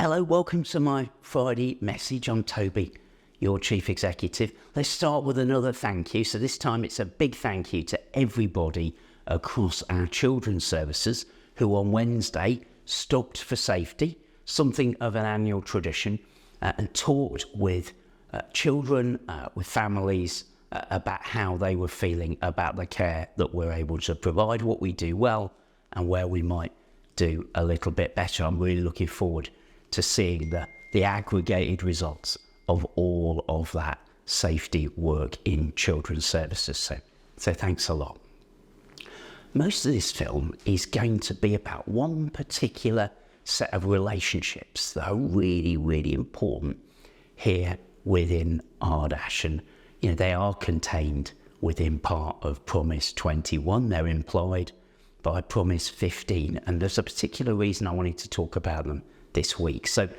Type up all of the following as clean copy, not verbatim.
Hello, welcome to my Friday message. I'm Toby, your Chief Executive. Let's start with another thank you. So this time it's a big thank you to everybody across our children's services who on Wednesday stopped for safety, something of an annual tradition, and talked with children, with families about how they were feeling about the care that we're able to provide, what we do well and where we might do a little bit better. I'm really looking forward to seeing the aggregated results of all of that safety work in children's services. So thanks a lot. Most of this film is going to be about one particular set of relationships that are really, really important here within RDASH. And, they are contained within part of Promise 21. They're implied by Promise 15. And there's a particular reason I wanted to talk about them this week. So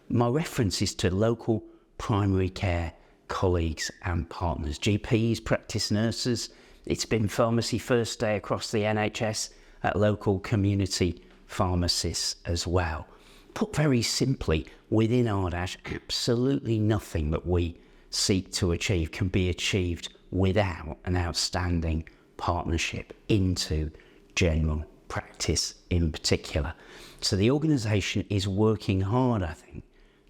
my reference is to local primary care colleagues and partners, GPs, practice nurses. It's been Pharmacy First Day across the NHS at local community pharmacists as well. Put very simply, within RDASH, absolutely nothing that we seek to achieve can be achieved without an outstanding partnership into general practice in particular. So the organisation is working hard, I think,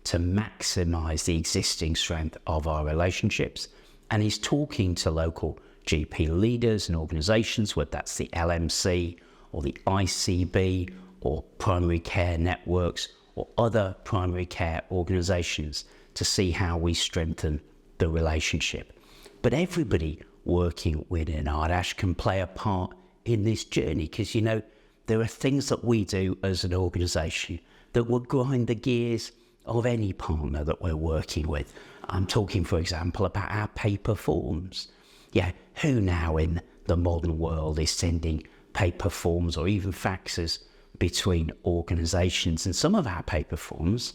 to maximise the existing strength of our relationships, and is talking to local GP leaders and organisations, whether that's the LMC or the ICB or primary care networks or other primary care organisations, to see how we strengthen the relationship. But everybody working within RDASH can play a part in this journey, because there are things that we do as an organisation that will grind the gears of any partner that we're working with. I'm talking, for example, about our paper forms. Who now in the modern world is sending paper forms or even faxes between organisations? And some of our paper forms,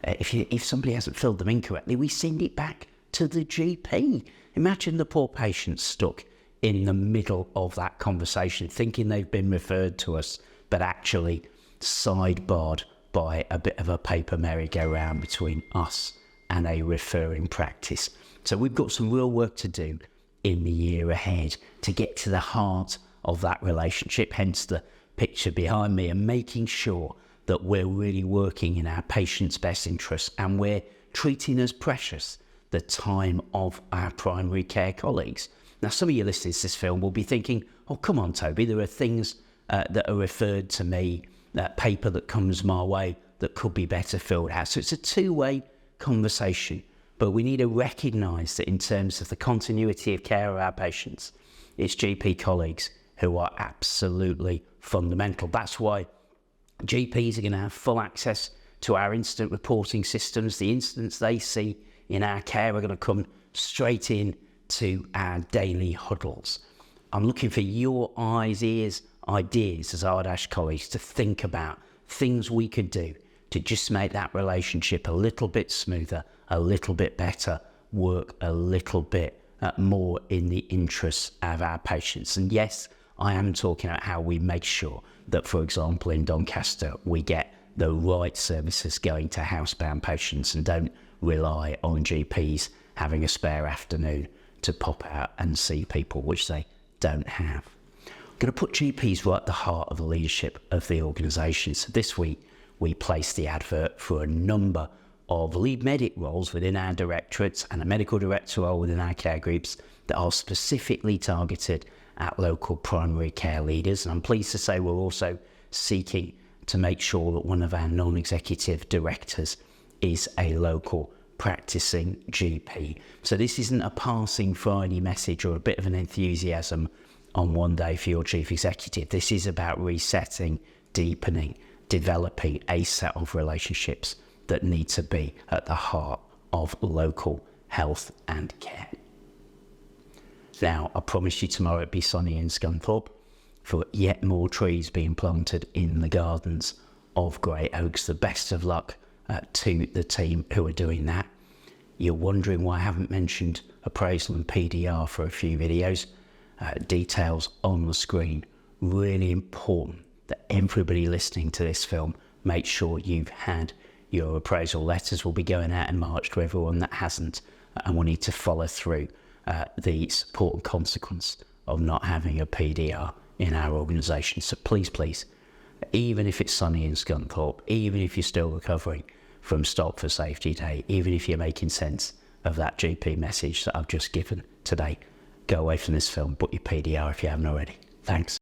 if somebody hasn't filled them incorrectly, we send it back to the GP. Imagine the poor patient stuck in the middle of that conversation, thinking they've been referred to us, but actually sidebarred by a bit of a paper merry-go-round between us and a referring practice. So we've got some real work to do in the year ahead to get to the heart of that relationship, hence the picture behind me, and making sure that we're really working in our patients' best interests, and we're treating as precious the time of our primary care colleagues. Now, some of you listening to this film will be thinking, oh, come on, Toby, there are things that are referred to me, that paper that comes my way that could be better filled out. So it's a two-way conversation, but we need to recognise that in terms of the continuity of care of our patients, it's GP colleagues who are absolutely fundamental. That's why GPs are going to have full access to our incident reporting systems. The incidents they see in our care are going to come straight in to our daily huddles. I'm looking for your eyes, ears, ideas as RDASH colleagues to think about things we could do to just make that relationship a little bit smoother, a little bit better, work a little bit more in the interests of our patients. And yes, I am talking about how we make sure that, for example, in Doncaster, we get the right services going to housebound patients and don't rely on GPs having a spare afternoon to pop out and see people, which they don't have. I'm going to put GPs right at the heart of the leadership of the organisation. So this week, we placed the advert for a number of lead medic roles within our directorates and a medical director role within our care groups that are specifically targeted at local primary care leaders. And I'm pleased to say we're also seeking to make sure that one of our non-executive directors is a local practicing GP. So this isn't a passing Friday message or a bit of an enthusiasm on one day for your chief executive. This is about resetting, deepening, developing a set of relationships that need to be at the heart of local health and care. Now, I promise you tomorrow it'll be sunny in Scunthorpe for yet more trees being planted in the gardens of Grey Oaks. The best of luck to the team who are doing that. You're wondering why I haven't mentioned appraisal and PDR for a few videos. Details on the screen. Really important that everybody listening to this film make sure you've had Your appraisal letters will be going out in March to everyone that hasn't, and we need to follow through the support and consequence of not having a PDR in our organisation. So please, even if it's sunny in Scunthorpe, even if you're still recovering from Stop for Safety Day, even if you're making sense of that GP message that I've just given today, go away from this film, book your PDR if you haven't already. Thanks.